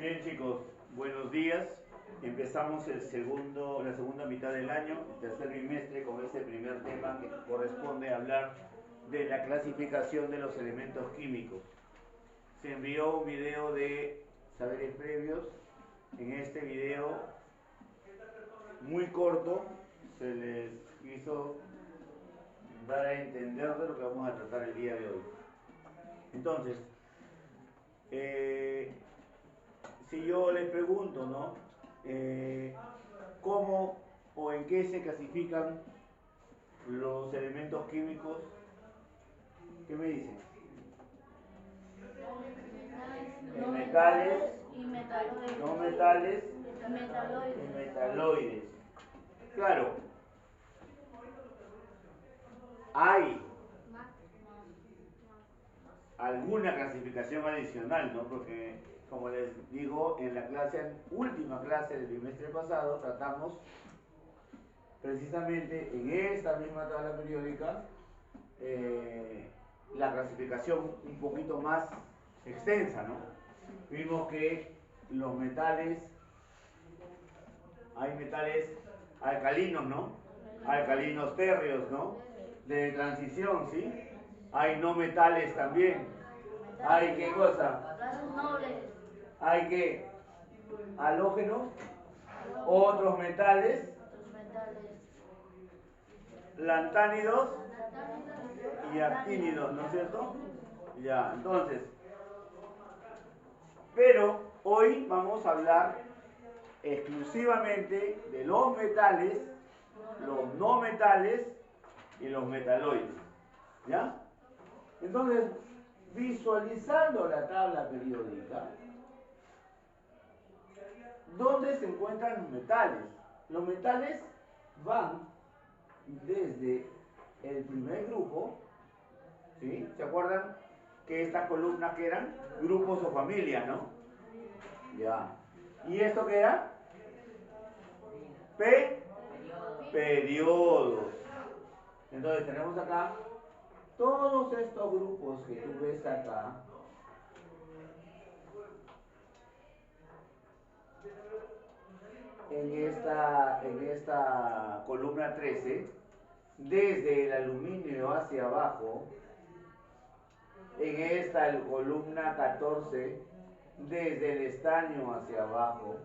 Bien chicos, buenos días. Empezamos la segunda mitad del año, el tercer bimestre, con este primer tema que corresponde a hablar de la clasificación de los elementos químicos. Se envió un video de saberes previos. En este video, muy corto, se les hizo dar a entender de lo que vamos a tratar el día de hoy. Entonces, si yo les pregunto, ¿no? ¿Cómo o en qué se clasifican los elementos químicos? ¿Qué me dicen? En metales, y metaloides. no metales Metaloides. y metaloides. Claro, hay alguna clasificación adicional, ¿no? Porque, como les digo, en la última clase del bimestre pasado, tratamos precisamente en esta misma tabla periódica la clasificación un poquito más extensa, ¿no? Vimos que los metales, hay metales alcalinos, ¿no? Alcalinos térreos, ¿no? De transición, ¿sí? Hay no metales también. Hay qué cosa? Gases nobles. Hay que halógenos, otros metales, Otros metales. lantánidos y actínidos, ¿no es cierto? Ya, entonces, pero hoy vamos a hablar exclusivamente de los metales, los no metales y los metaloides, ¿ya? Entonces, visualizando la tabla periódica, ¿dónde se encuentran los metales? Los metales van desde el primer grupo, ¿sí? ¿Se acuerdan que estas columnas que eran? Grupos o familias, ¿no? Ya. ¿Y esto qué era? Periodos. Entonces tenemos acá todos estos grupos que tú ves acá. En esta columna 13, desde el aluminio hacia abajo, en esta columna 14, desde el estaño hacia abajo,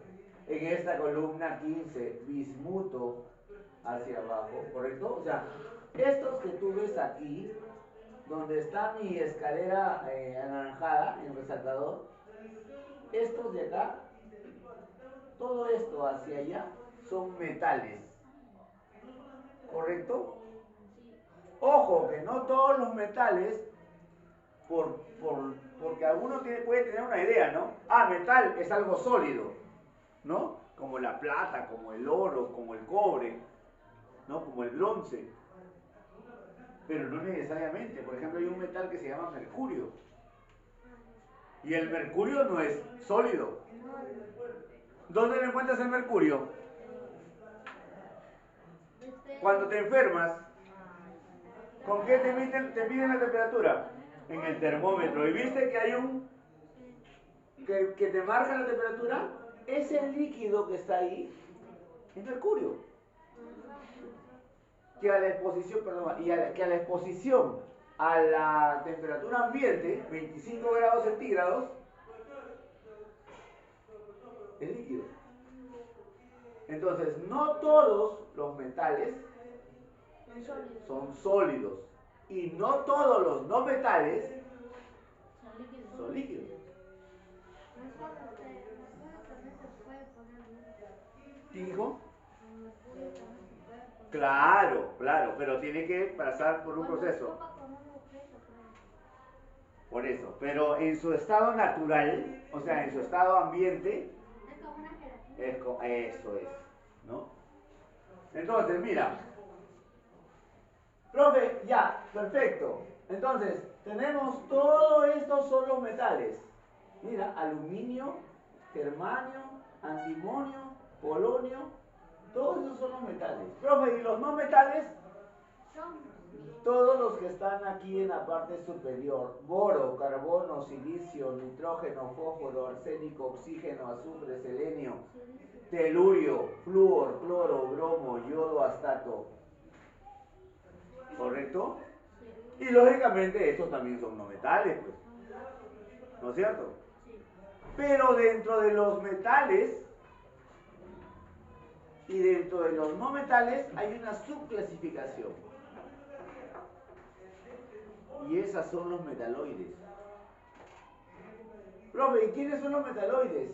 en esta columna 15, bismuto hacia abajo, ¿correcto? O sea, estos que tú ves aquí, donde está mi escalera anaranjada, en resaltador, estos de acá, todo esto hacia allá, son metales, ¿correcto? Ojo, que no todos los metales, porque alguno puede tener una idea, ¿no? Ah, metal es algo sólido, ¿no? Como la plata, como el oro, como el cobre, ¿no? Como el bronce. Pero no necesariamente. Por ejemplo, hay un metal que se llama mercurio. Y el mercurio no es sólido. ¿Dónde lo encuentras el mercurio? Cuando te enfermas, ¿con qué te miden la temperatura? En el termómetro. ¿Y viste que hay un que te marca la temperatura? Ese líquido que está ahí es mercurio. Que a la exposición, que a la exposición a la temperatura ambiente, 25 grados centígrados, es líquido. Entonces, no todos los metales son sólidos. Y no todos los no metales son líquidos. ¿Qué dijo? Claro, claro, pero tiene que pasar por un proceso. Por eso, pero en su estado natural, o sea, en su estado ambiente, eso es, ¿no? Entonces, mira, profe, ya, perfecto. Entonces, tenemos todo esto son los metales. Mira, aluminio, germanio, antimonio, polonio, todos esos son los metales. Profe, ¿y los no metales? Todos los que están aquí en la parte superior, boro, carbono, silicio, nitrógeno, fósforo, arsénico, oxígeno, azufre, selenio, telurio, flúor, cloro, bromo, yodo, astato. ¿Correcto? Y lógicamente estos también son no metales, pues. ¿No es cierto? Pero dentro de los metales y dentro de los no metales hay una subclasificación. Y esas son los metaloides. Profe, ¿y quiénes son los metaloides?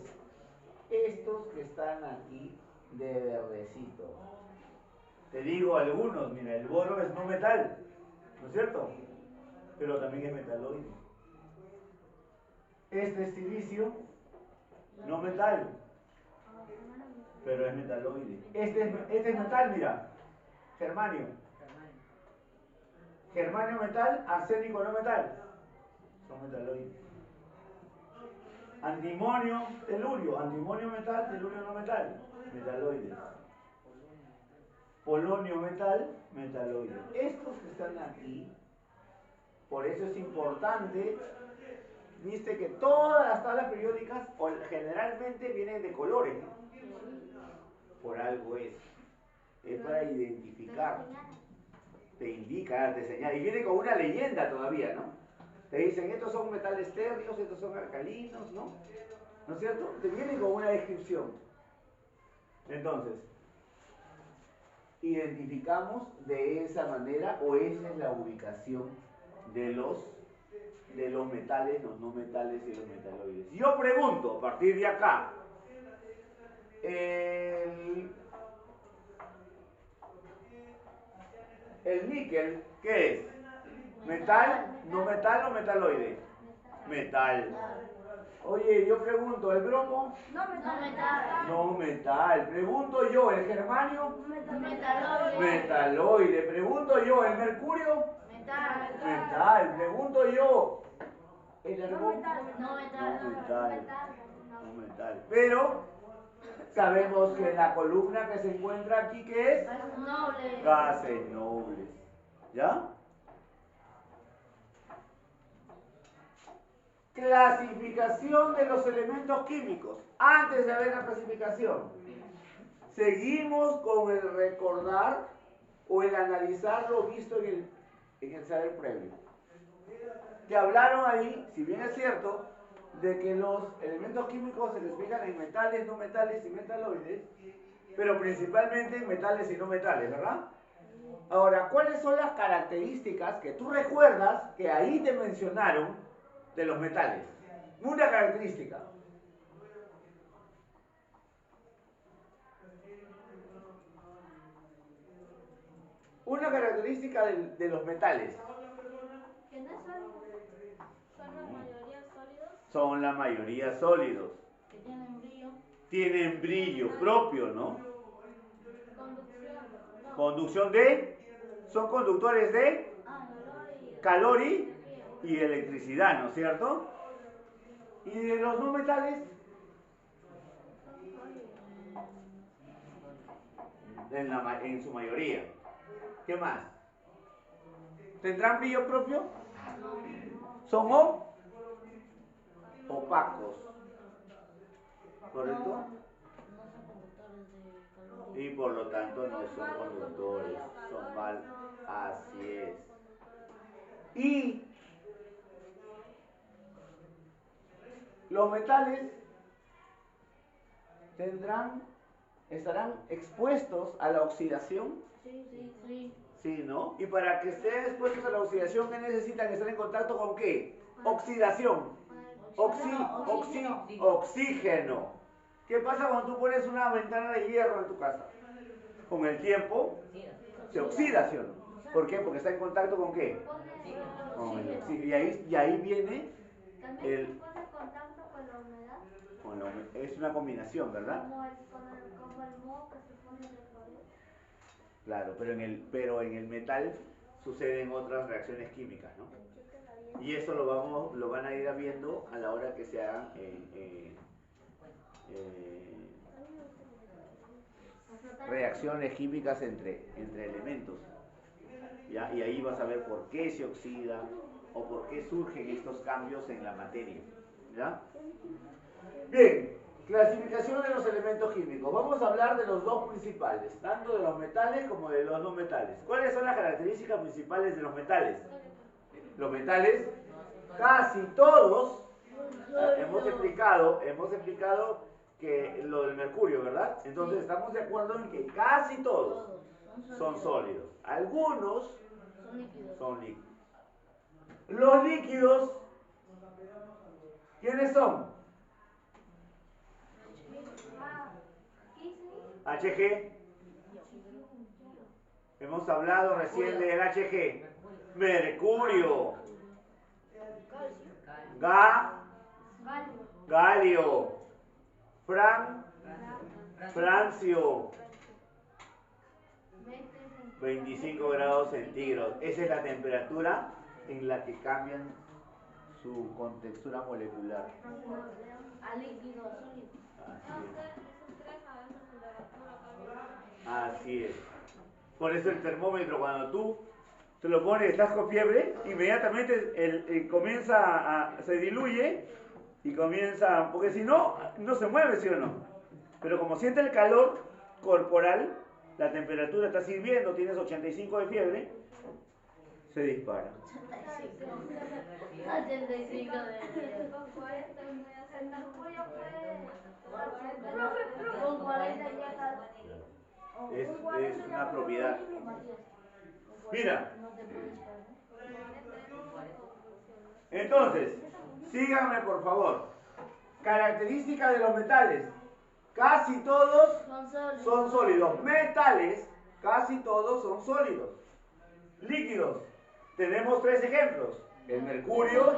Estos que están aquí de verdecito. Te digo algunos, mira, el boro es no metal, ¿no es cierto? Pero también es metaloide. Este es silicio, no metal, pero es metaloide. Este es metal, mira, germanio. Germanio metal, arsénico no metal. Son metaloides. Antimonio, telurio. Antimonio metal, telurio no metal. Metaloides. Polonio metal, metaloides. Estos que están aquí, por eso es importante, viste que todas las tablas periódicas generalmente vienen de colores, ¿no? Por algo es. Es para identificar. Te indica, te señala. Y viene con una leyenda todavía, ¿no? Te dicen, estos son metales térreos, estos son alcalinos, ¿no? ¿No es cierto? Te viene con una descripción. Entonces, identificamos de esa manera, o esa es la ubicación de los metales, los no metales y los metaloides. Yo pregunto, a partir de acá, el níquel, ¿qué es? ¿Metal, no metal o metaloide? Metal. Oye, yo pregunto, ¿el bromo? No metal. No metal. Pregunto yo, ¿el germanio? Metaloide. Metaloide. Pregunto yo, ¿el mercurio? Metal. Metal. Pregunto yo, ¿el argón? No metal. No metal. No metal. Pero sabemos que la columna que se encuentra aquí, ¿qué es? Noble. Gases nobles. ¿Ya? Clasificación de los elementos químicos. Antes de ver la clasificación, seguimos con el recordar o el analizar lo visto en el saber previo. Que hablaron ahí, si bien es cierto, de que los elementos químicos se clasifican en metales, no metales y metaloides, pero principalmente en metales y no metales, ¿verdad? Ahora, ¿cuáles son las características que tú recuerdas que ahí te mencionaron de los metales? Una característica. Una característica de los metales. ¿Que no son la mayoría sólidos? Son la mayoría sólidos. Que tienen brillo. Tienen brillo propio, ¿no? Conducción. No. Conducción de... Son conductores de calor y electricidad, ¿no es cierto? ¿Y de los no metales? En su mayoría. ¿Qué más? ¿Tendrán brillo propio? ¿Son opacos? ¿Correcto? No son conductores de calor. Y por lo tanto no son conductores, son mal. Así es. Y los metales estarán expuestos a la oxidación. Sí. Sí, ¿no? Y para que estén expuestos a la oxidación, ¿qué necesitan? Estar en contacto con ¿qué? Oxidación. Oxígeno. ¿Qué pasa cuando tú pones una ventana de hierro en tu casa? Con el tiempo se oxida, ¿sí o no? ¿Por qué? Porque está en contacto con ¿qué? Con el oxígeno. Y ahí viene ¿También se pone en contacto con la humedad? Es una combinación, ¿verdad? Como el moho que se pone en la pared. Claro, pero en el metal suceden otras reacciones químicas, ¿no? Y eso lo van a ir viendo a la hora que se hagan reacciones químicas entre elementos. ¿ya? Y ahí vas a ver por qué se oxida o por qué surgen estos cambios en la materia, ¿ya? Bien, clasificación de los elementos químicos. Vamos a hablar de los dos principales, tanto de los metales como de los no metales. ¿Cuáles son las características principales de los metales? Los metales, casi todos, hemos explicado que lo del mercurio, ¿verdad? Entonces estamos de acuerdo en que casi todos son sólidos. Algunos son líquidos. Los líquidos, ¿quiénes son? HG. Hemos hablado recién del HG. Mercurio. Galio. Francio. 25 grados centígrados. Esa es la temperatura en la que cambian su contextura molecular. A líquido sólido. Así es. Por eso el termómetro, cuando tú te lo pones, estás con fiebre, inmediatamente se diluye y comienza, porque si no, no se mueve, ¿sí o no? Pero como siente el calor corporal, la temperatura está sirviendo, tienes 85 de fiebre, se dispara. 85 de fiebre. El mercurio con 40 ya Es una propiedad. Mira. Entonces, síganme por favor. Características de los metales. Casi todos son sólidos. Metales, casi todos son sólidos. Líquidos. Tenemos 3 ejemplos. El mercurio,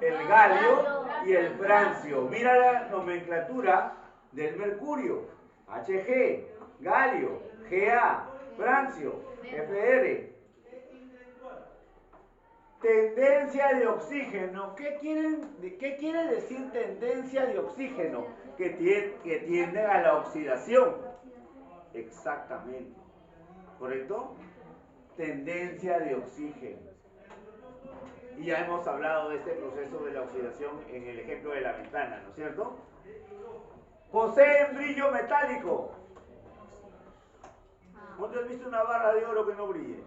el galio y el francio. Mira la nomenclatura del mercurio. Hg, galio, Ga, francio, Fr. Tendencia de oxígeno. ¿Qué quiere decir tendencia de oxígeno? Que tiende a la oxidación. Exactamente. ¿Correcto? Tendencia de oxígeno. Y ya hemos hablado de este proceso de la oxidación en el ejemplo de la ventana, ¿no es cierto? Poseen brillo metálico. ¿Dónde has visto una barra de oro que no brille?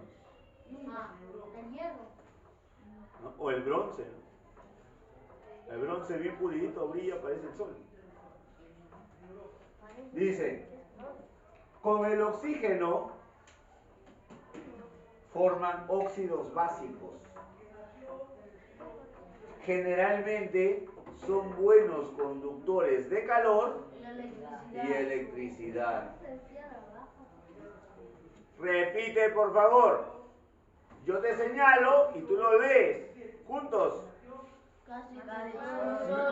El hierro. ¿No? O el bronce. El bronce bien pulidito brilla, parece el sol. Dice, con el oxígeno forman óxidos básicos. Generalmente son buenos conductores de calor y electricidad. Repite, por favor. Yo te señalo y tú lo lees. Juntos.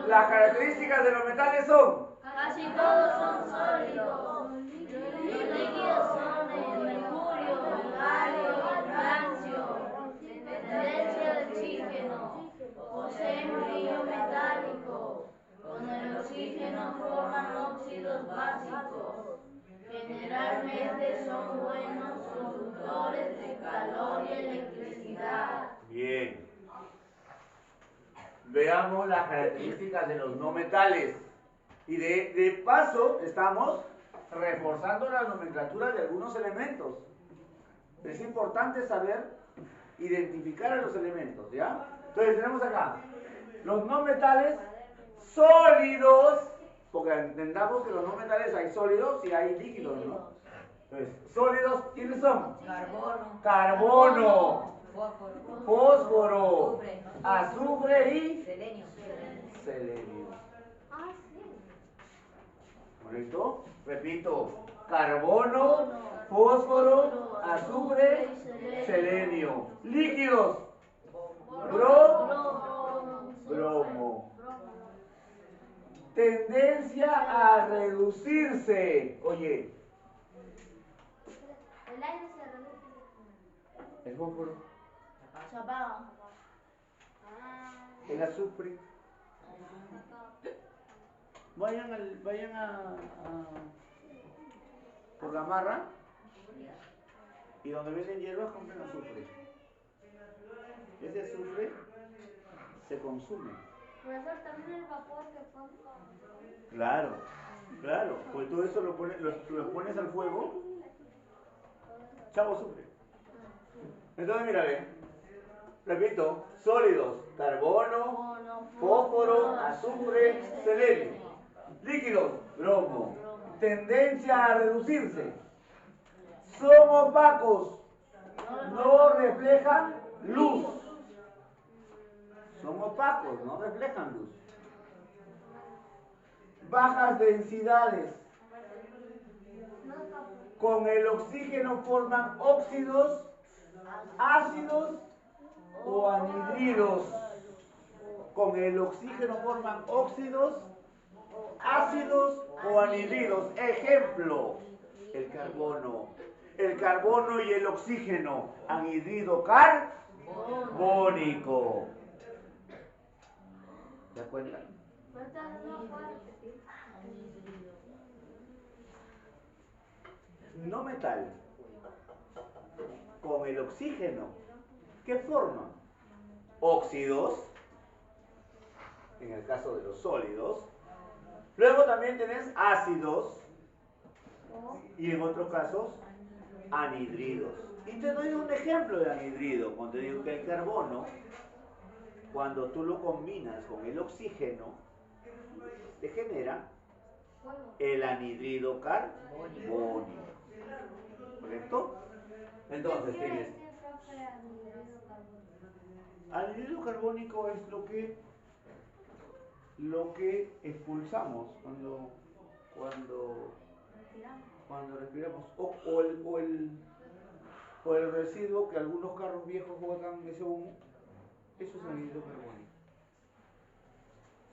Las características de los metales son. Casi todos son sólidos. Los líquidos son el mercurio, el galio, el francio. Tendencia de oxígeno. Poseen brillo metálico. Con el oxígeno forman óxidos básicos. Generalmente son buenos conductores de calor y electricidad. Bien. Veamos las características de los no metales. Y de paso estamos reforzando la nomenclatura de algunos elementos. Es importante saber identificar a los elementos, ¿ya? Entonces tenemos acá los no metales sólidos, porque entendamos que los no metales hay sólidos y hay líquidos, ¿no? Entonces, sólidos, ¿quiénes son? Carbono, fósforo, azufre y selenio. ¿Correcto? Repito, carbono, fósforo, azufre, selenio. Líquidos, bromo. Tendencia a reducirse. Oye, El aire se reduce. el fósforo, Se apaga. el azufre. Vayan a por Gamarra y donde venden hierbas compren azufre. ese azufre se consume. Profesor, también el vapor que pasa. Claro, claro, pues todo eso lo pones al fuego, chavo azufre. Entonces mira, ve, repito, sólidos, carbono, fósforo, azufre, selenio. Líquidos, bromo. Tendencia a reducirse. Son opacos, no reflejan luz. Son opacos, no reflejan luz. Bajas densidades. Con el oxígeno forman óxidos, ácidos o anhidridos. Con el oxígeno forman óxidos, ácidos o anhidridos. Ejemplo, el carbono. El carbono y el oxígeno. Anhidrido carbónico. ¿Se da cuenta? No metal. Con el oxígeno. ¿Qué forman? Óxidos. En el caso de los sólidos. Luego también tenés ácidos. Y en otros casos, anhidridos. Y te doy un ejemplo de anhidrido. Cuando te digo que el carbono, cuando tú lo combinas con el oxígeno, te genera el anhidrido carbónico. ¿Correcto? Entonces tienes... Anhidrido carbónico es lo que expulsamos cuando respiramos. O el residuo que algunos carros viejos botan, ese humo. Eso es anhidrido carbónico.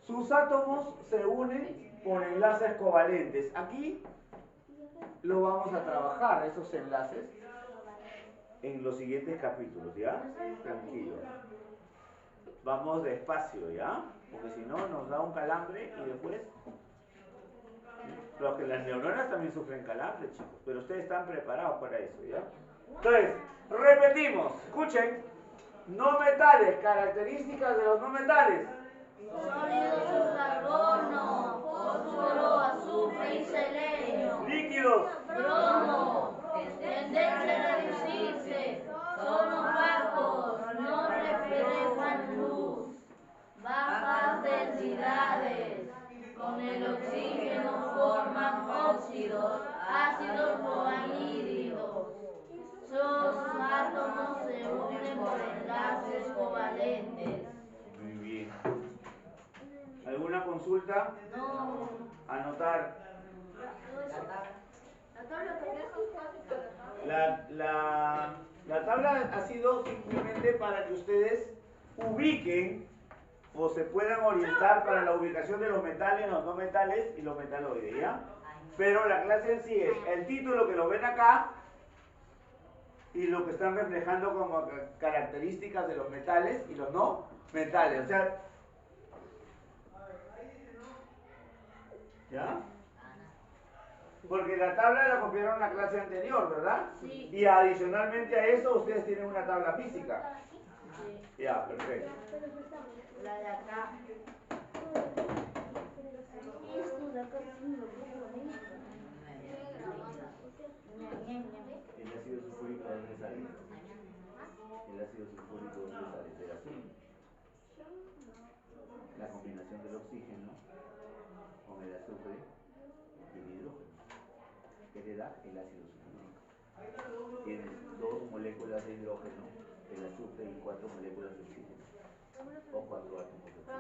Sus átomos se unen por enlaces covalentes. Aquí lo vamos a trabajar, esos enlaces, en los siguientes capítulos, ¿ya? Tranquilo. Vamos despacio, ¿ya? Porque si no nos da un calambre y después... Pero que las neuronas también sufren calambre, chicos. Pero ustedes están preparados para eso, ¿ya? Entonces, repetimos. Escuchen. No metales. Características de los no metales. Sólidos, carbono, fósforo, azufre y selenio. Líquidos. Bromo. Tendencia a reducirse. Son opacos, no reflejan luz. Bajas densidades. Con el oxígeno forman óxidos, ácidos o anhídridos. Sus átomos se unen por enlaces covalentes. Muy bien. ¿Alguna consulta? No. Anotar. La tabla ha sido simplemente para que ustedes ubiquen o se puedan orientar para la ubicación de los metales, los no metales y los metaloides, ¿ya? Pero la clase en sí es el título que lo ven acá y lo que están reflejando como características de los metales y los no metales. O sea, ¿ya? Porque la tabla la copiaron en la clase anterior, ¿verdad? Sí. Y adicionalmente a eso ustedes tienen una tabla física. Sí. Ya, perfecto. La de acá. El ácido sulfúrico, ¿dónde sale? El ácido sulfúrico, ¿dónde sale? Del azul. La combinación del oxígeno con el azufre y el hidrógeno. ¿Qué te da? El ácido sulfúrico. Tienes 2 moléculas de hidrógeno, el azufre y 4 moléculas de oxígeno. O 4 átomos de oxígeno.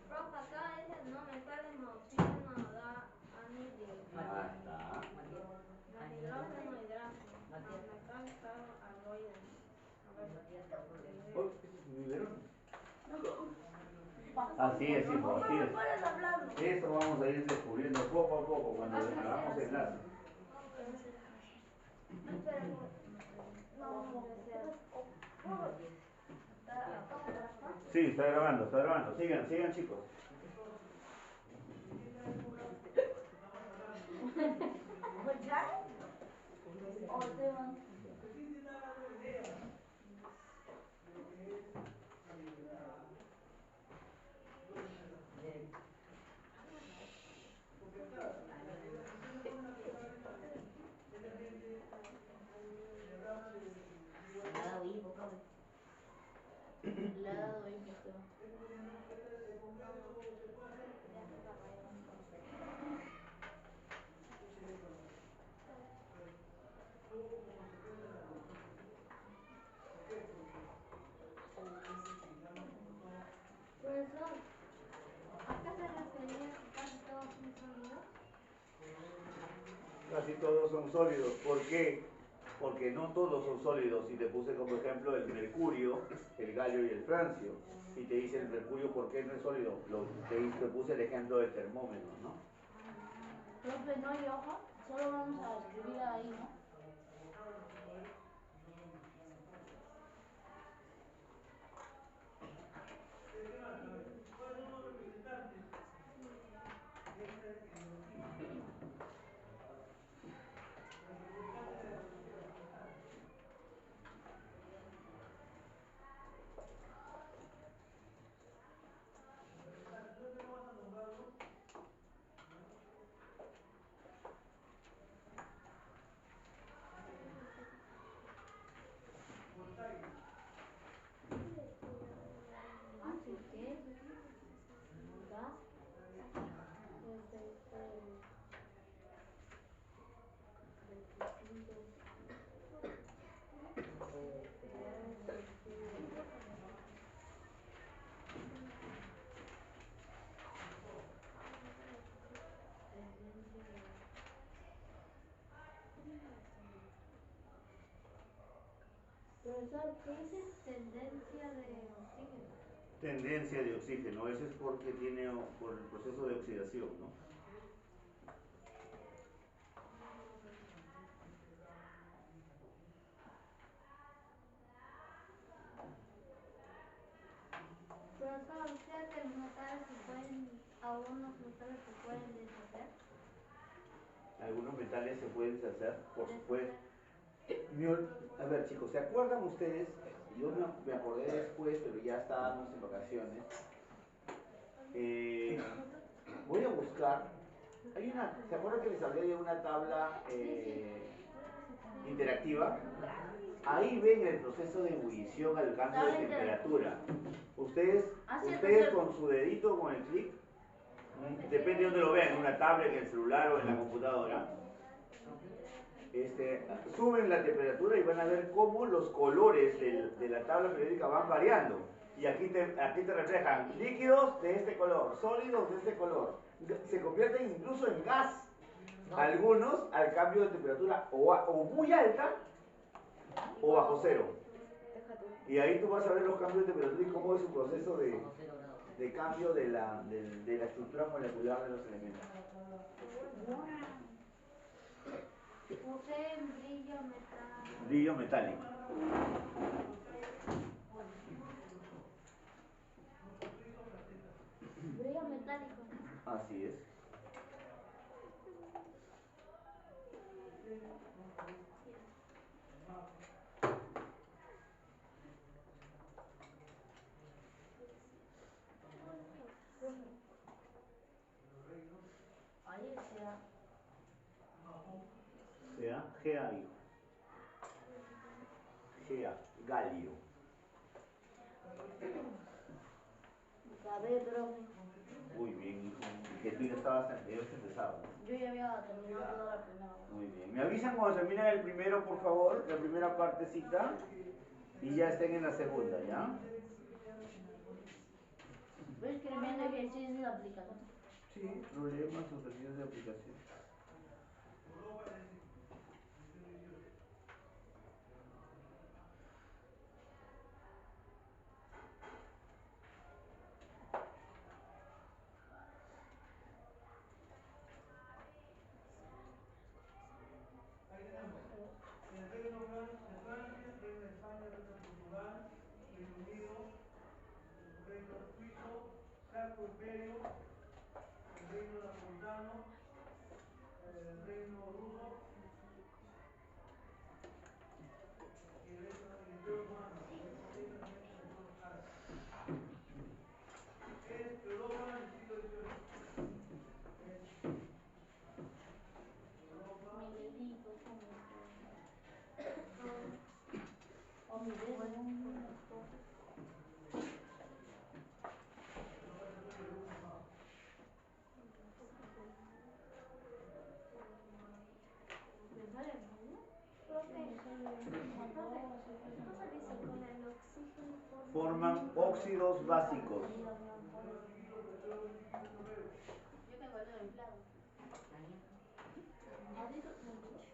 Profe, acá dice no metales más oxígeno da anhídrido. Ah, está. Hidrógeno y hidrágeno. Metal, aloide. Oh, ese es mi verón. Así es, hijo, así es. Eso vamos a ir descubriendo poco a poco cuando hagamos enlace. Sí, está grabando, está grabando. Sigan, sigan, chicos. Profesor, ¿a qué se refería que casi todos son sólidos? Casi todos son sólidos. ¿Por qué? Porque no todos son sólidos. Y te puse como ejemplo el mercurio, el galio y el francio. Y te dice el mercurio, ¿por qué no es sólido? Te puse el ejemplo del termómetro, ¿no? Profe, no hay hoja, solo vamos a escribir ahí, ¿no? Así que, gas, efecto requisito. Profesor, ¿qué dice tendencia de oxígeno? Tendencia de oxígeno, eso es porque tiene por el proceso de oxidación, ¿no? Profesor, o sea que los metales se pueden, algunos metales se pueden deshacer. Algunos metales se pueden deshacer, por supuesto. Deshacer. A ver, chicos, ¿se acuerdan ustedes? Yo me acordé después, pero ya estábamos en vacaciones. Voy a buscar. ¿Se acuerdan que les hablé de una tabla interactiva? Ahí ven el proceso de ebullición al cambio de temperatura. Ustedes con su dedito, con el clic, depende de donde lo vean, en una tablet, en el celular o en la computadora, suben la temperatura y van a ver cómo los colores de la tabla periódica van variando. Y aquí te reflejan líquidos de este color, sólidos de este color. Se convierten incluso en gas. Algunos al cambio de temperatura o muy alta o bajo cero. Y ahí tú vas a ver los cambios de temperatura y cómo es su proceso de cambio de la estructura molecular de los elementos. Puse brillo metálico. Brillo metálico. Brillo metálico. Así es. Ahí sea. Gea, hijo. Gea, galio. Acabé, profe. Muy bien, hijo. Que tú ya estabas empezado. Yo ya había terminado toda la primera. Muy bien. ¿Me avisan cuando terminen el primero, por favor? La primera partecita. Y ya estén en la segunda, ¿ya? Voy escribiendo ejercicios de aplicación. Sí, problemas o ejercicios de aplicación. El Reino de Francia, Reino de España, Reino de Portugal, Reino Unido, Reino Suizo, Sacro Imperio, el Reino Napolitano, el Reino ruso y el Imperio Otomano. Estos seis nacimientos del pueblo árabe. Es Europa del siglo XVIII. Es Europa. Mi dedito, como o mi dedo, Europa es el Perú mojado. ¿me sale bien? Profe, Me sale profe, ¿cómo dice con el oxígeno Forman óxidos básicos. No es chiquito, pero es chiquito el cabello. Yo tengo el dedo inflado. Adito, no mucho.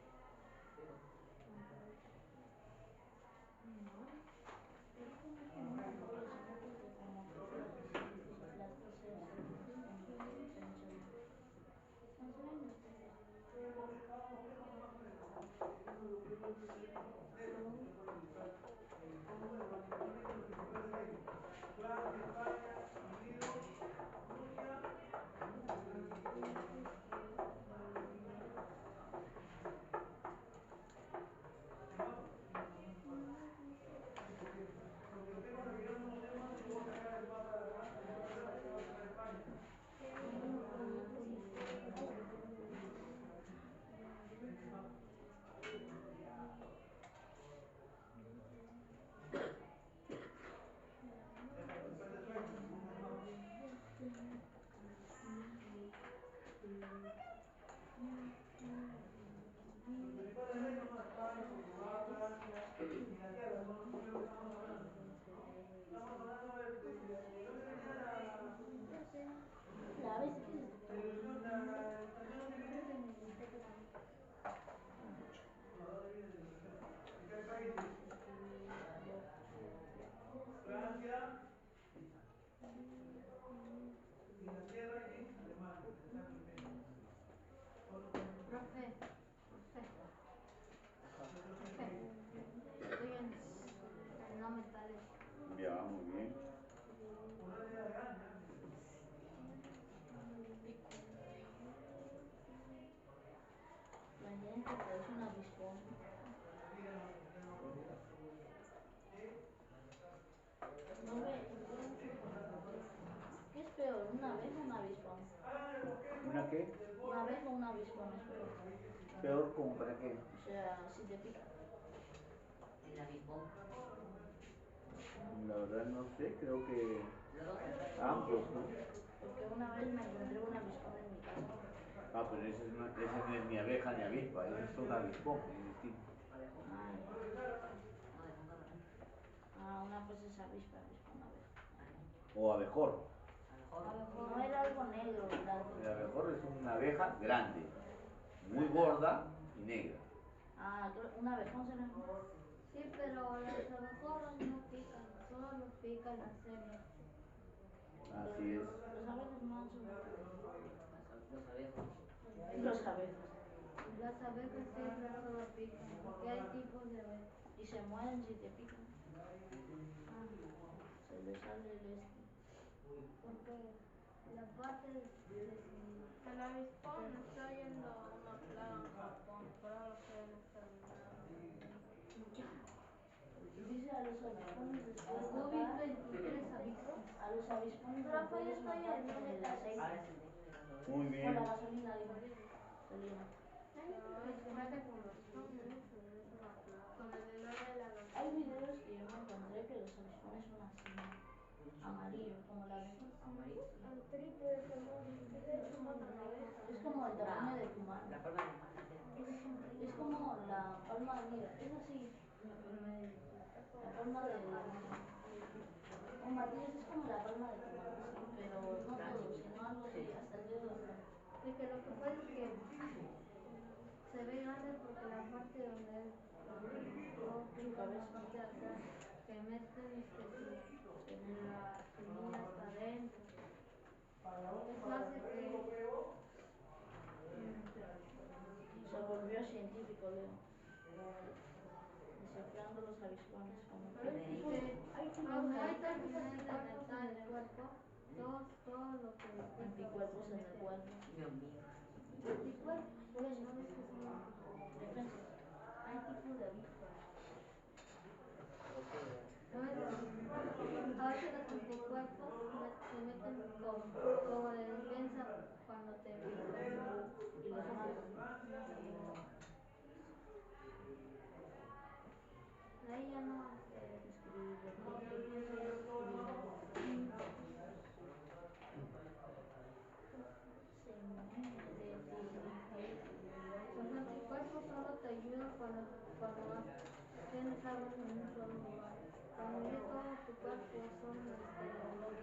Principalmente los principales reinos. Francia, España, Unido, Rusia y Francia. ¿Vamos? Porque los temas que ya no conocemos, yo voy a sacar el mapa de acá, el mapa de acá va a sacar España. En el mapa. Ya para que falta sueño, según el mapa. Los principales reinos son España, Portugal, Francia, Inglaterra, son los primeros que estamos hablando. Estamos hablando, a ver, ¿de dónde venía La vez la ilusión, la ilustración dónde viene? No, ¿dónde viene la ilustración? ¿De qué países? Francia, Inglaterra y Alemania, el Sacro Imperio. Otros países. Profe, estoy en no metales. Ya, muy bien. Una idea grande. la gente parece un avispón. Díganos, ¿sí? No ve, ¿qué es peor, una abeja o un avispón? Hagan el bosquejo ¿Una qué? del Una borde. abeja o un avispón es peor. Peor como para qué. O sea, si te pica. El avispón. La verdad no sé, creo que ambos, ¿no? Porque una vez me encontré un avispón en mi casa. Ah, pero esa no es ni abeja ni avispa, ese es un avispón, es distinto. Abejón. Ay, No, de fondo no. una cosa es avispa, avispón, abeja. O abejor. Abejón. No era algo negro, blanco. El abejor es una abeja grande, muy gorda y negra. Un abejón será. Sí, pero las abejoras no pican, solo los pican las hembras. Así es. Los abejas no son. Los abejos. Los abejas. Las abejas siempre solo pican, porque hay tipos de abejas. Y se mueren si te pican. Ah, Se les sale el este. porque la parte de El avispón está yendo a una plaga en Japón, por eso quieren exterminar. Dice a los avispones después Tú matar. vives 23 avispas. A los avispones Pero los pues puedes estoy matar en con el Ahora aceite. sí entendí de gasolina. Muy O la bien. gasolina, digo. Gasolina. Pero es mata como son mucho, es una plaga. Con el helado de la Hay gasolina. videos que yo me encontré que los avispones son así, amarillos, como la abeja. Amarillo. Al triple de tamaño, de hecho matan a la abeja. Es como el tamaño de tu mano. La palma de mi mano entera. Es como la palma, mira, es así. La palma de la mano. O Matías, es como la palma de tu mano, sí, pero no todo, sino algo así, hasta el dedo. De que lo que pasa es que se ve grande porque la parte donde él pica la parte de atrás, que meten las semillas hasta adentro. Eso hace que Se volvió científico, Leo. Descifrando los avispones como hay terminales en el cuerpo, todo lo que anticuerpos en el cuerpo. Dios mío. anticuerpos. Por eso, no es que son defensas. Hay tipos de avispas. A veces los anticuerpos se meten como de defensa cuando te pican. Y los matan. De ahí ya no. Escribir, lo que pienso yo escribir. Los anticuerpos solo te ayudan cuando tienes armas en un solo lugar. Cuando ya todo tu cuerpo son glóbulos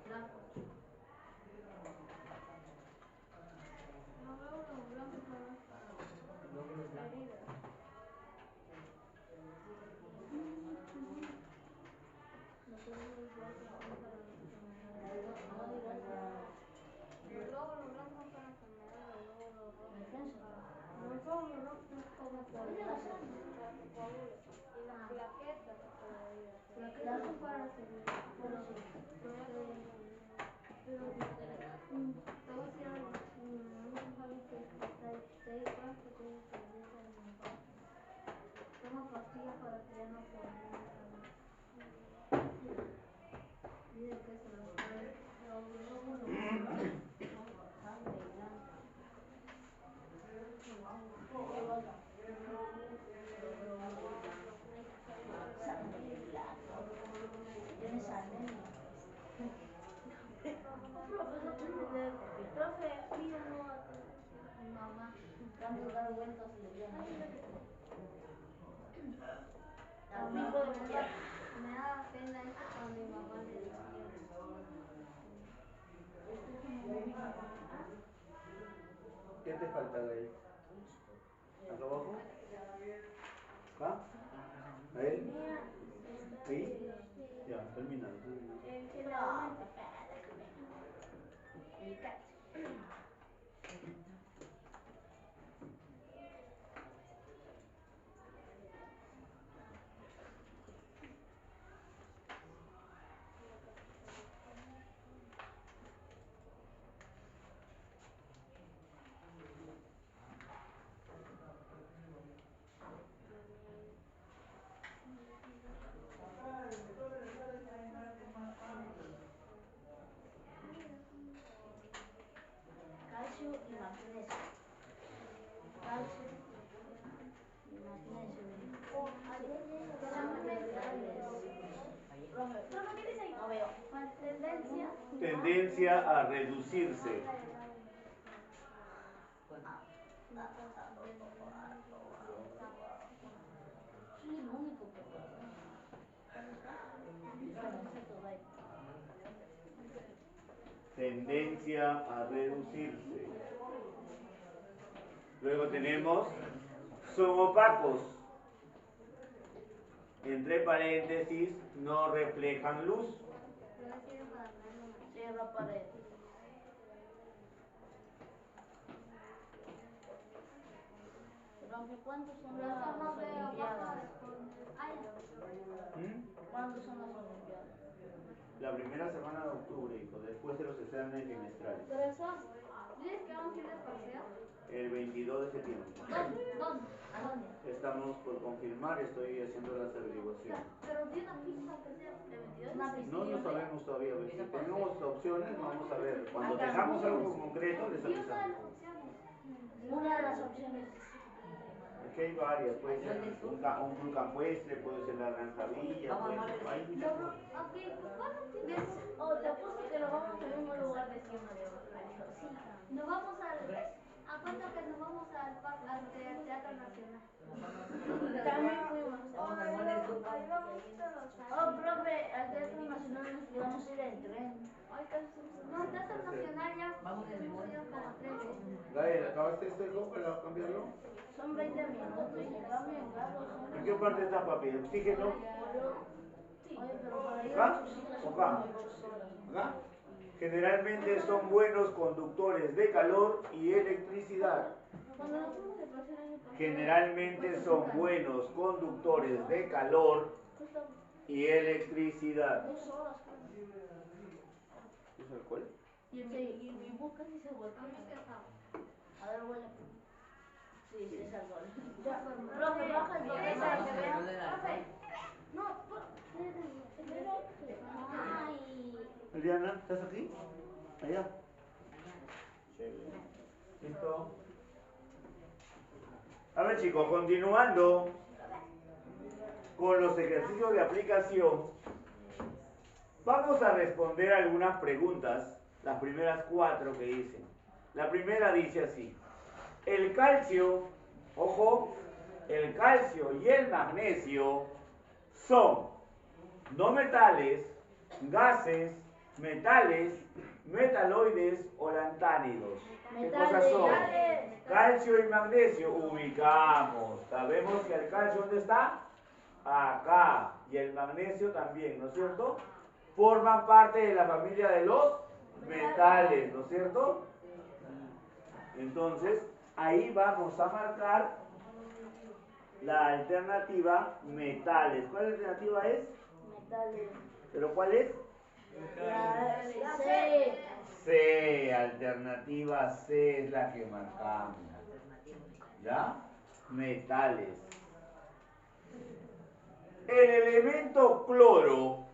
blancos. Los glóbulos blancos son los para heridas. Los glóbulos blancos son para las enfermedades. Los glóbulos blancos son para enfermedades, los glóbulos rojos son para... Los glóbulos rojos son como para que coagule. Y las plaquetas para heridas. Plaquetas son para las heridas. Pero te voy a decir algo. Muchos saben que te di cuenta que tienes que alimentar. Toma pastillas para que ya no coagule. Dice que se los trae. Los glóbulos Sangre blanca. Sangre blanca. Tienes anemia. Profe, míralo a tu mamá. Vamos a dar vueltas y le dieron. A mí me da pena eso cuando mi mamá le decía. ¿Qué te falta de ahí? ¿Acá abajo? ¿Acá? ¿Ahí? ¿Ahí? Ya, termina. Calcio y magnesio. Calcio y magnesio. Son minerales. Profe, ¿qué dice ahí? No veo. Tendencia. Tendencia a reducirse. Soy el único que Tendencia a reducirse. Luego tenemos, son opacos. Entre paréntesis, no reflejan luz. Cierra pared. Profe, ¿cuántos son las Olimpiadas? ¿Cuándo son las Olimpiadas? La primera semana de octubre, hijo, después de los exámenes bimestrales. Profesor, ¿dices que vamos a ir de paseo? El 22 de septiembre. ¿Dónde? ¿A dónde? Estamos por confirmar, estoy haciendo las averiguaciones. Pero di una pista que sea. Una pista. No lo sabemos todavía, si tenemos opciones, vamos a ver. Cuando tengamos algo concreto, les Di una de avisamos. las opciones. Una de las opciones. Aquí hay varias, puede ser un club campestre, puede ser la Granja Villa, hay muchas cosas. Ok, pues ¿cuándo tienes? Oh, te apuesto que lo vamos al mismo lugar de siempre. Sí. Nos vamos acuerdo que nos vamos al Teatro Nacional. También fuimos. Ahí vamos todos. Oh, profe, al Teatro Nacional nos podemos ir en tren. No, el Teatro Nacional ya fuimos ya para 3 veces. Gael, ¿acabaste este juego para cambiarlo? Son 20 minutos y en cambio en carro son... ¿En qué parte está, papi? ¿Oxígeno? Oye, pero para ir ¿Acá? a tus citas ¿O son acá? como 2 horas. ¿Acá? Generalmente son buenos conductores de calor y electricidad. Cuando nos fuimos de paseo el año pasado. Generalmente son buenos conductores de calor y electricidad. 2 horas. ¿Es alcohol? Y en mi boca sí se voltea. A mí que sabe. A ver, huele. Sí, sí, es alcohol. Ya, Profe, baja el Mira, papel no, para que pero vean. no del alcohol. No, espérate. Ay. Eliana, ¿estás aquí? Allá. Chévere. ¿Listo? A ver chicos, continuando con los ejercicios de aplicación, vamos a responder algunas preguntas, las primeras 4 que hice. La primera dice así: el calcio, ojo, el calcio y el magnesio son no metales, gases, metales, metaloides o lantánidos. ¿Qué cosas son? Calcio y magnesio. Ubicamos. Sabemos que el calcio, ¿dónde está? Acá. Y el magnesio también, ¿no es cierto? Forman parte de la familia de los metales, ¿no es cierto? Entonces, ahí vamos a marcar la alternativa metales. ¿Cuál alternativa es? Metales. ¿Pero cuál es? La C. C, alternativa C es la que marcamos. ¿Ya? Metales. El elemento cloro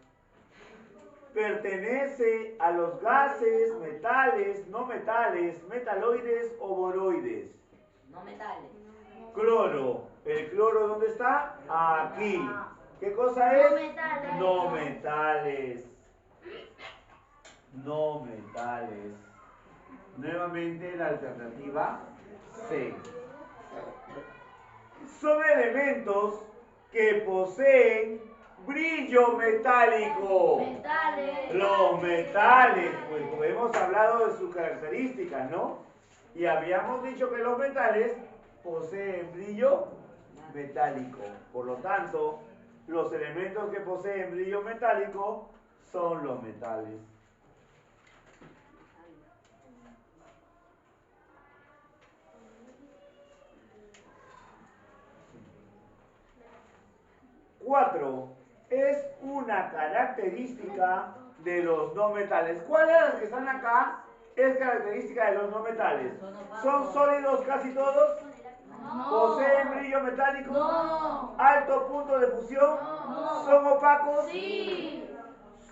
pertenece a los gases, metales, no metales, metaloides o boroides. No metales. Cloro. ¿El cloro dónde está? Aquí. ¿Qué cosa es? No metales. No metales. No metales. Nuevamente la alternativa C. Son elementos que poseen brillo metálico. Metales. Los metales, pues hemos hablado de sus características, ¿no? Y habíamos dicho que los metales poseen brillo metálico. Por lo tanto, los elementos que poseen brillo metálico son los metales. Cuatro, es una característica de los no metales. ¿Cuáles de las que están acá es característica de los no metales? ¿Son sólidos casi todos? No. ¿Poseen brillo metálico? No. ¿Alto punto de fusión? No. ¿Son opacos? Sí.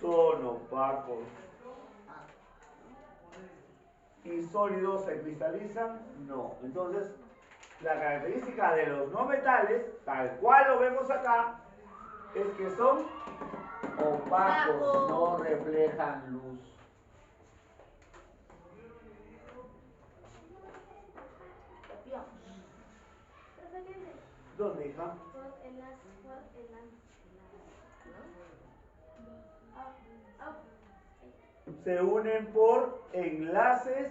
Son opacos. ¿Y sólidos se cristalizan? No. Entonces, la característica de los no metales, tal cual lo vemos acá, es que son opacos, no reflejan luz. ¿Dónde, hija? Se unen por enlaces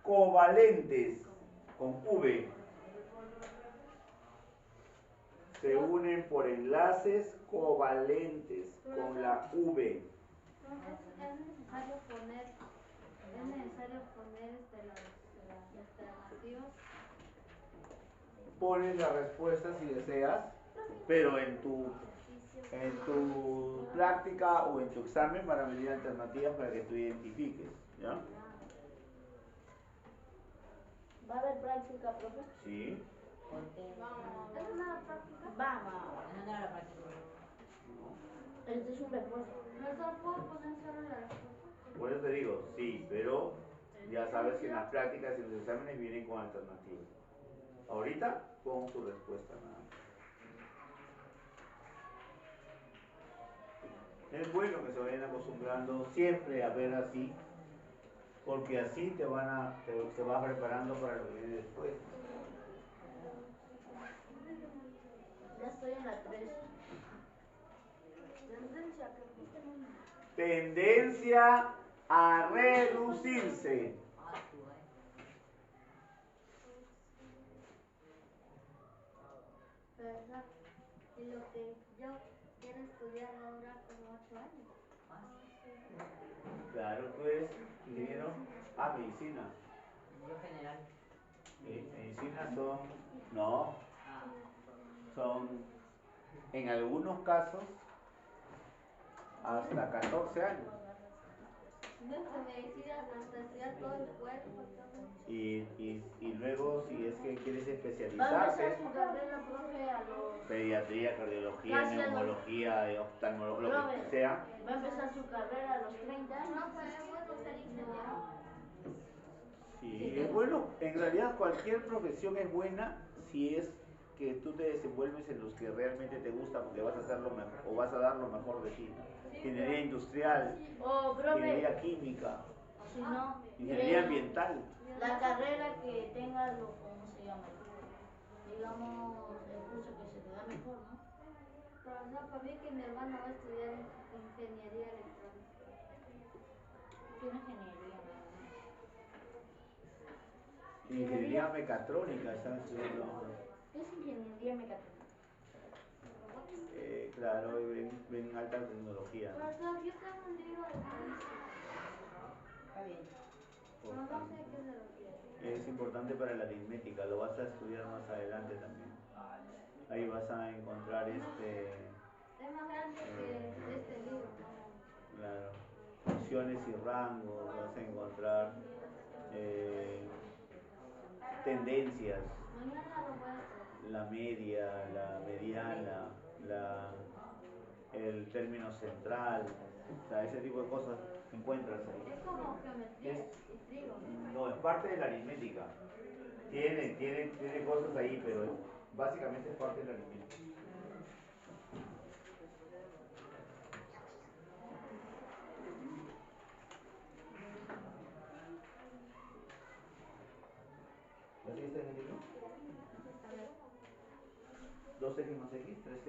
covalentes con V. Se unen por enlaces covalentes con la V. Es necesario poner las alternativas. Pones la respuesta si deseas, pero en tu práctica o en tu examen van a venir alternativas para que tú identifiques, ¿ya? ¿Va a haber práctica, profe? Sí. ¿Es una práctica? Vamos. No era la práctica. Este es un refuerzo. No se puede poner solo la respuesta. Por eso te digo, sí, pero ya sabes que en las prácticas y en los exámenes vienen con alternativas. Ahorita pon tu respuesta nada más. Es bueno que se vayan acostumbrando siempre a ver así, porque así te vas preparando para lo que viene después. Ya estoy en la 3. Tendencia a reducirse. ¿Verdad? Y lo que yo quiero estudiar ahora como 8 años. Claro, tú eres ingeniero a medicina. Yo general. Medicina son en algunos casos hasta 14 años. No es que me decidan hasta estudiar todo el cuerpo, todo. Y luego, si es que quieres Va a empezar especializarte, su carrera, profe, a los... pediatría, cardiología, Casi a los- neumología, oftalmología, lo que Profe, sea, va a empezar su carrera a los 30 años. No, pero es bueno ser ingeniero. sí, es bueno. En realidad, cualquier profesión es buena si es que tú te desenvuelves en los que realmente te gusta, porque vas a hacer lo mejor o vas a dar lo mejor de ti. Ingeniería industrial, O, profe, ingeniería química, si no, ingeniería ambiental. la carrera que tenga, lo, ¿cómo se llama? Digamos, el curso que se te da mejor, ¿no? Pero no, para mí que mi hermano va a estudiar ingeniería electrónica. Tiene ingeniería, ¿no? Ingeniería mecatrónica, están estudiando. ¿Qué es ingeniería mecatrónica? Claro, ven alta tecnología. Pero yo tengo un libro de estadística, Está bien. pero no sé qué se refiere. Es importante para la aritmética, lo vas a estudiar más adelante también. Ahí vas a encontrar Es más grande que este libro, ¿no? claro, funciones y rangos, vas a encontrar tendencias, Mañana lo voy a hacer. la media, la mediana, el término central, o sea, ese tipo de cosas encuentras ahí. Es como geometría y trigo. No, es parte de la aritmética. Tiene cosas ahí, pero básicamente es parte de la aritmética. ¿Así está en el libro? A ver. 2x más x, 3x.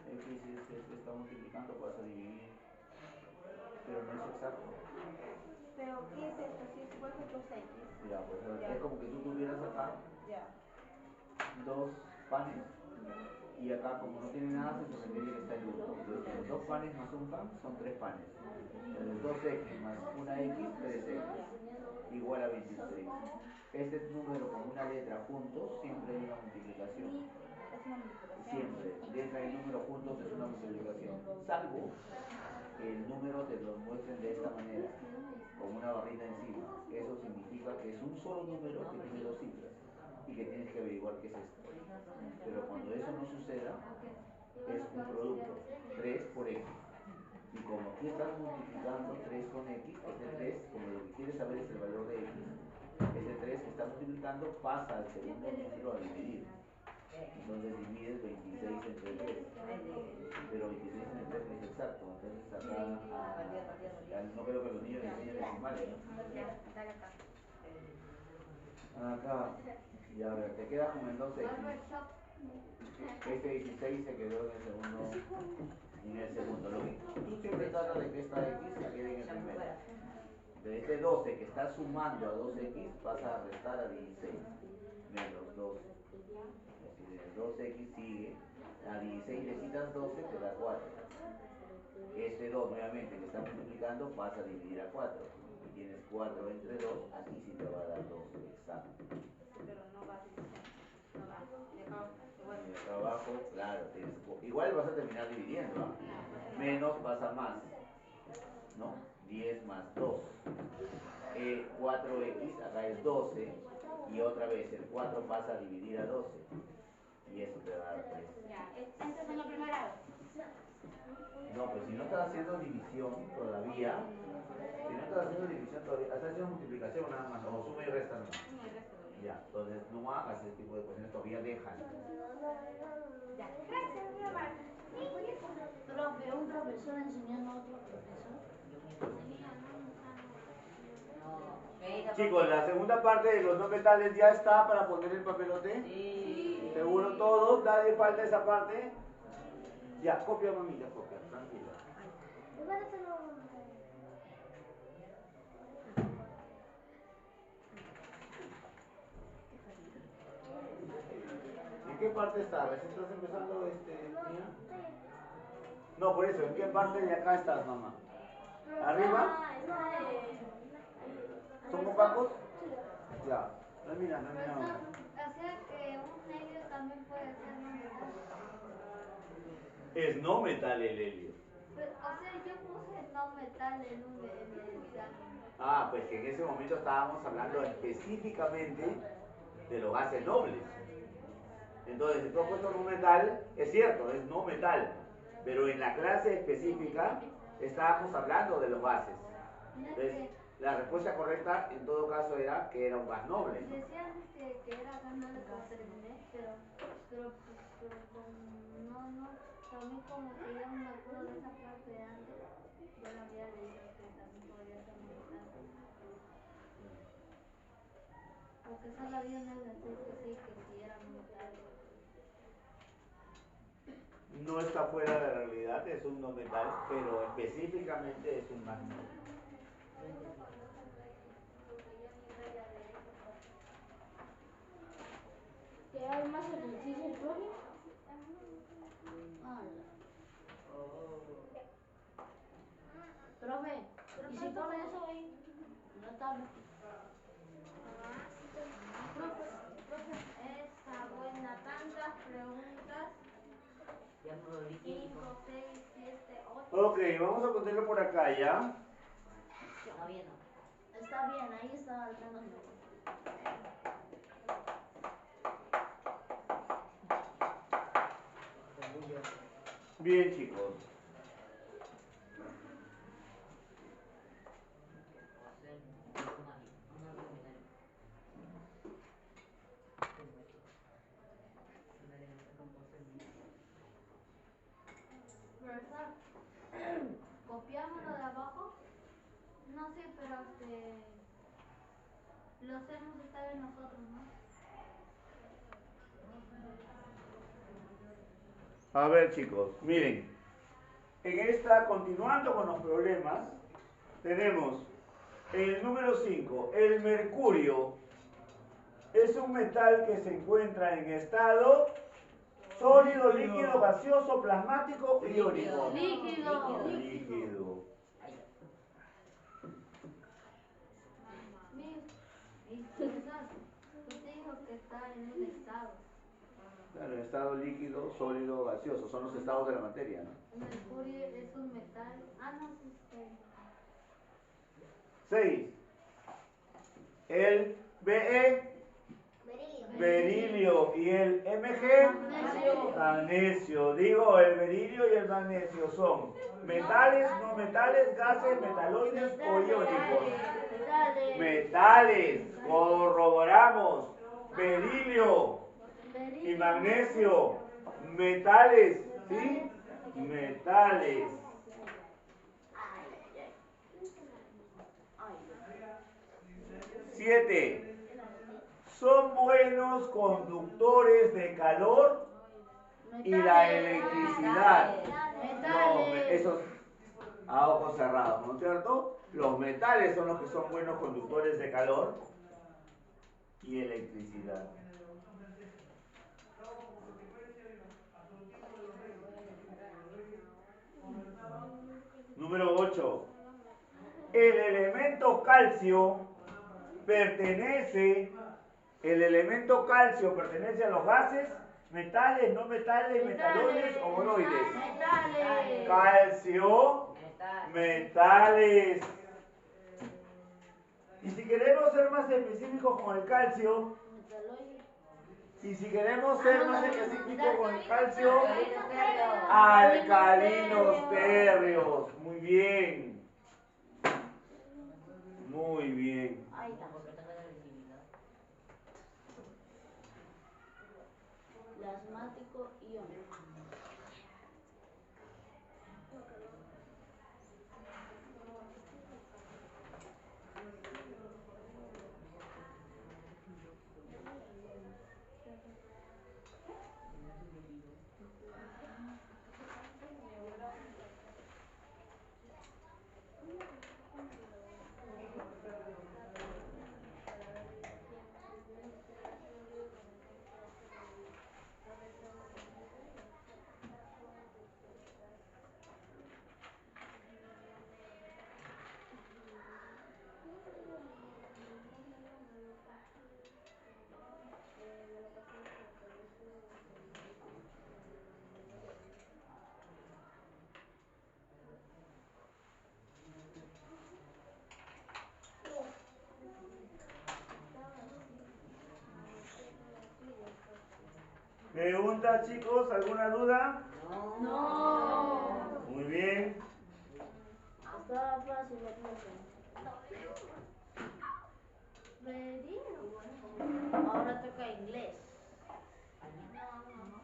X es está multiplicando, vas a dividir, pero no es exacto. Pero, ¿qué es esto? Si es igual que 2x. Ya, pues Ya. es como que tú tuvieras acá Ya. dos panes y acá como no tiene nada se supone que está el 1. Entonces tienes 2 panes más un pan son 3 panes. Entonces 2x más una x, 3x, igual a 26. Este número con una letra juntos siempre hay una multiplicación. Es una multiplicación. Siempre, letra y número juntos es una multiplicación. Salvo que el número te lo muestren de esta manera, con una barrita encima. Eso significa que es un solo número que tiene 2 cifras y que tienes que averiguar qué es esto. Pero cuando eso no suceda, es un producto, 3 por x. Y como aquí estás multiplicando 3 con x, este 3, como lo que quieres saber es el valor de x, ese 3 que está multiplicando pasa al segundo número a dividir. Entonces divides 26 entre 3. Pero 26 entre 3 no es exacto. Entonces acá, no creo que los niños enseñen decimales, ¿no? Acá, ya a ver, te quedas con el 2x. Este 16 se quedó en el segundo. Tú siempre tratas de que esta x se quede en el primero. De este 12 que está sumando a 2x pasa a restar a 16 menos 12. Es decir, el 2x sigue, a 16 le quitas 12 te da 4. Este 2 nuevamente que está multiplicando pasa a dividir a 4. Y tienes 4 entre 2, aquí sí te va a dar 2 exacto. Pero no va a dividir. No va. Y acá, igual. Y acá abajo, claro, igual vas a terminar dividiendo, ¿ah? Menos pasa más, ¿no? 10 más 2. 4x, acá es 12, y otra vez el 4 pasa a dividir a 12, y eso te va a dar 3. Esta es la primera vez. No, pues si no estás haciendo división todavía, estás haciendo multiplicación nada más, o suma y resta no. Ya, entonces no hagas ese tipo de cuestiones, todavía déjalo. Ya. Gracias, mi mamá. Profe, un profesor enseñando a otro profesor. Chicos, la segunda parte de los no metales ya está para poner el papelote. Sí. ¿Seguro todos? ¿Nadie falta esa parte? Ya, copia mamita, copia, tranquila. ¿En qué parte estás? ¿Estás empezando mía? No, por eso, ¿en qué parte de acá estás, mamá? ¿Arriba? ¿Son opacos? Ya. No mira, no mira. Profesor, o sea que un helio también puede ser no metal. Es no metal el helio. O sea, yo puse no metal en el examen. Ah, pues que en ese momento estábamos hablando específicamente de los gases nobles. Entonces, si tú has puesto no metal, es cierto, es no metal. Pero en la clase específica estábamos hablando de los gases. Entonces, la respuesta correcta en todo caso era que era un gas noble. Decían que era gas noble como terminé, pero no, también como que ya me acuerdo de esa parte de antes, yo la había leído que también podría ser no metal. Porque solo había una decir que sí, que sí era no metal. No está fuera de la realidad, es un no metal, pero específicamente es un gas noble. ¿Que hay más ejercicio, profe? Ah, ya. Profe, ¿y si pone eso ahí en la tabla? Profe, esa buena, tantas preguntas. 5, 6, 7, 8. Ok, vamos a ponerlo por acá ya. Está bien, ahí está al menos mejor. Bien, chicos. ¿Verdad? ¿Copiamos lo de abajo? No sé, pero lo hacemos esta vez nosotros, ¿no? A ver, chicos, miren. En esta, continuando con los problemas, tenemos el número 5. El mercurio es un metal que se encuentra en estado sólido, líquido, gaseoso, plasmático, iónico. Líquido. Líquido. Profesor, usted dijo que está en un estado. Claro, en estado líquido, sólido, gaseoso. Son los estados de la materia, ¿no? El mercurio es un metal. Ah, no, sí, sí. 6. El Be, berilio, y el Mg, magnesio. Digo, el berilio y el magnesio son metales, no metales, gases, metaloides o iónicos. Metales, corroboramos. Berilio y magnesio, metales, ¿sí? Metales. 7. Son buenos conductores de calor y la electricidad. No, esos a ojos cerrados, ¿no es cierto? Los metales son los que son buenos conductores de calor y electricidad. Número 8. El elemento calcio pertenece a los gases, metales, no metales, metaloides o boroides. Calcio, metales. Y si queremos ser más específicos con el calcio, alcalinos térreos. Muy bien. Muy bien. Plasmático iónico. ¿Preguntas, chicos? ¿Alguna duda? No. Muy bien. Estaba fácil la clase. Ahora toca inglés.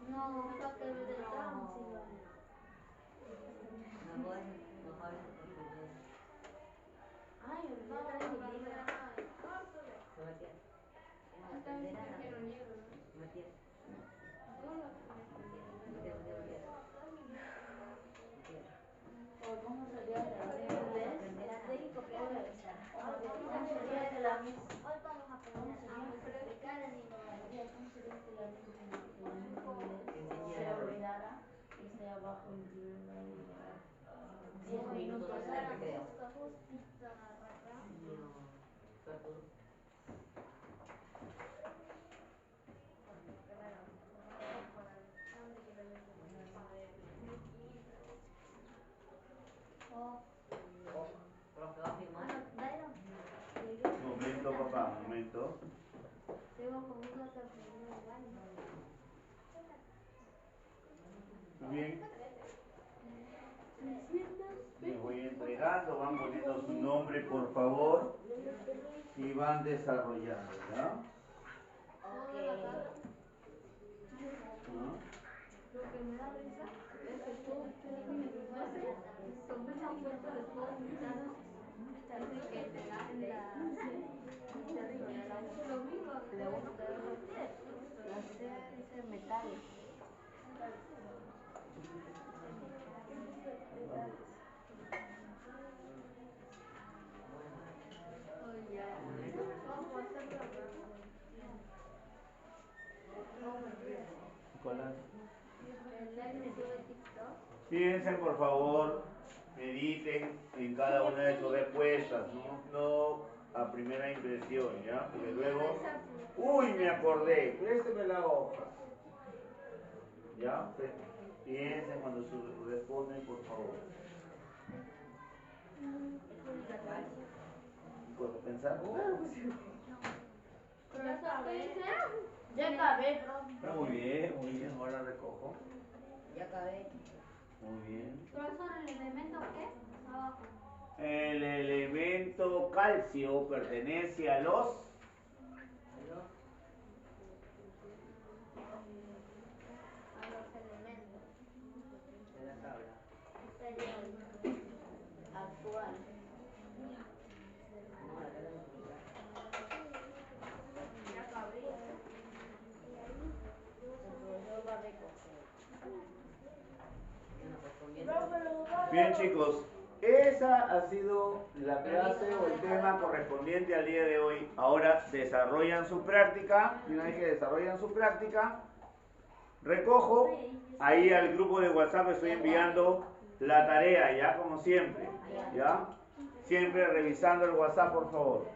No, toca ver el drama, sí, Ay, olvidé traer mi libro. ¿O cómo sería el inglés? Hay que copiar y revisar. ¿Cómo sería que la mis? Hoy vamos a aprender a practicar en inglés. ¿Cómo sería que la mis se olvidara y esté abajo incluida y 10 minutos de recreo? Justito agarrar. Momento, papá, momento. Tengo como un gato primero igual. Muy bien. Les voy entregando, van poniendo su nombre, por favor, y van desarrollando, ¿ya? Lo que me da risa es que tú con mucha fuerza de todo invitados dicen que te dan lo mismo De uno que la C dice metal. oye, vamos a hacerlo rápido. Nicolás. El aire sube TikTok. Fíjense, por favor, mediten en cada una de sus respuestas, no a primera impresión, ¿ya? Porque luego, uy, me acordé, présteme la hoja. ¿Ya? Piensen cuando responden, por favor. ¿Puedo pensar? Profesor, ¿qué dice? Ya acabé, bro. Muy bien, ahora recojo. Ya acabé. Muy bien. Profesor, ¿el elemento qué? Abajo. El elemento calcio pertenece a los... A los elementos. De la tabla. Actual. No, la tabla multiplicar. Ya acabé. El profesor va a recoger. Bueno, correspondiente. Bien, chicos, esa ha sido la clase o el tema correspondiente al día de hoy. Ahora desarrollan su práctica. Y una vez que desarrollan su práctica, recojo. Ahí al grupo de WhatsApp estoy enviando la tarea, ya como siempre. ¿Ya? Siempre revisando el WhatsApp, por favor.